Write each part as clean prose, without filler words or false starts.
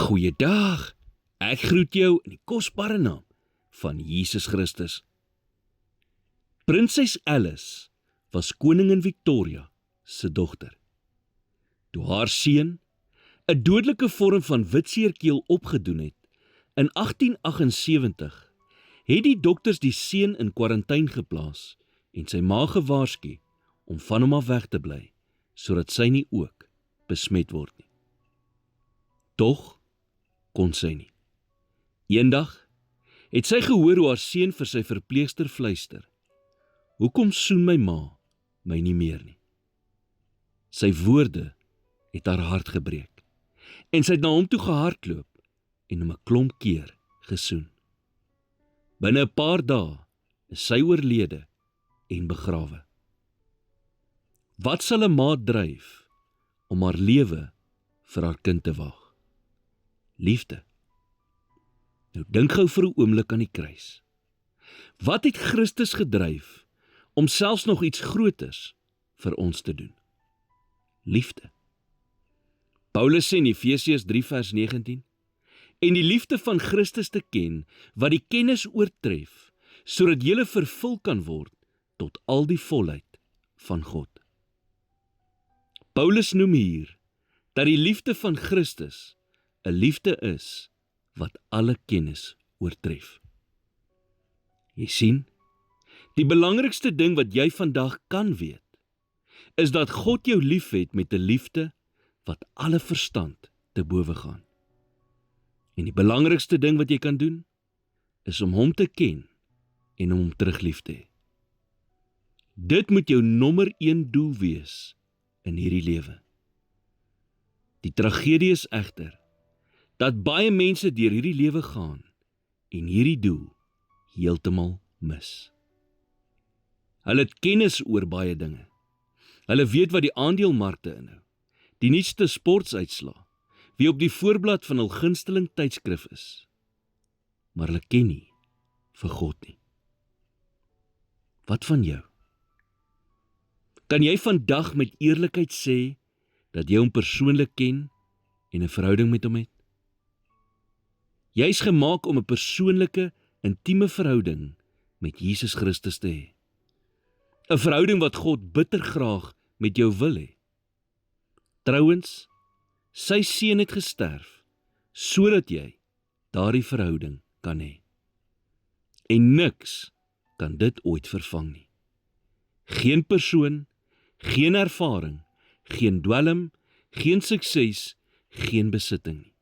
Goeiedag, ek groet jou in die kosbare naam van Jesus Christus. Prinses Alice was koningin Victoria se dogter. Toe haar seun 'n dodelike vorm van witseerkeel opgedoen het, in 1878, het die dokters die seun in kwarantyne geplaas en sy ma gewaarsku om van hom af weg te bly, sodat sy nie ook besmet word nie. Tog kon sy nie. Eendag het sy gehoor hoe haar seun vir sy verpleegster fluister: "Hoekom soen my ma my nie meer nie?" Sy woorde het haar hart gebreek en sy het na hom toe gehardloop en hom 'n klomp keer gesoen. Binne 'n paar dae is sy oorlede en begrawe. Wat sal 'n ma dryf om haar lewe vir haar kind te waag? Liefde. Nou dink gou vir 'n oomblik aan die kruis. Wat het Christus gedryf om selfs nog iets groters vir ons te doen? Liefde. Paulus sê in Efesiërs 3 vers 19, en die liefde van Christus te ken, wat die kennis oortref, sodat julle vervul kan word tot al die volheid van God. Paulus noem hier dat die liefde van Christus 'n liefde is wat alle kennis oortref. Jy sien, die belangrikste ding wat jy vandag kan weet, is dat God jou liefhet met 'n liefde wat alle verstand te bowe gaan. En die belangrikste ding wat jy kan doen, is om hom te ken en om hom terug lief te hê. Dit moet jou nommer 1 doel wees in hierdie lewe. Die tragedie is egter dat baie mense deur hierdie lewe gaan en hierdie doel heeltemal mis. Hulle het kennis oor baie dinge. Hulle weet wat die aandelemarkte inhou, die nuutste sportsuitslae, wie op die voorblad van hul gunsteling tydskrif is. Maar hulle ken nie vir God nie. Wat van jou? Kan jy vandag met eerlikheid sê dat jy hom persoonlik ken en 'n verhouding met hom het? Jy is gemaak om 'n persoonlike, intieme verhouding met Jesus Christus te hê. 'n Verhouding wat God bitter graag met jou wil hê. Trouwens, sy seun het gesterf, sodat jy daardie verhouding kan hê. En niks kan dit ooit vervang nie. Geen persoon, geen ervaring, geen dwelm, geen sukses, geen besitting nie.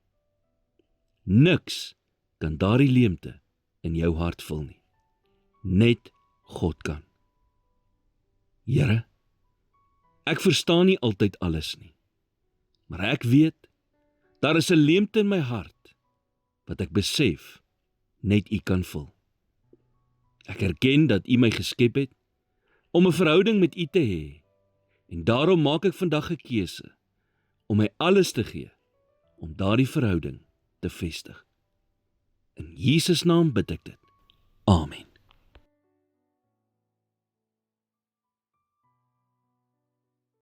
Niks kan daardie leemte in jou hart vul nie. Net God kan. Here, ek verstaan nie altyd alles nie, maar ek weet, daar is 'n leemte in my hart, wat ek besef, net U kan vul. Ek erken dat U my geskep het, om 'n verhouding met U te hê, en daarom maak ek vandag 'n keuse, om my alles te gee, om daardie verhouding te vestig. In Jesus naam bid ek dit. Amen.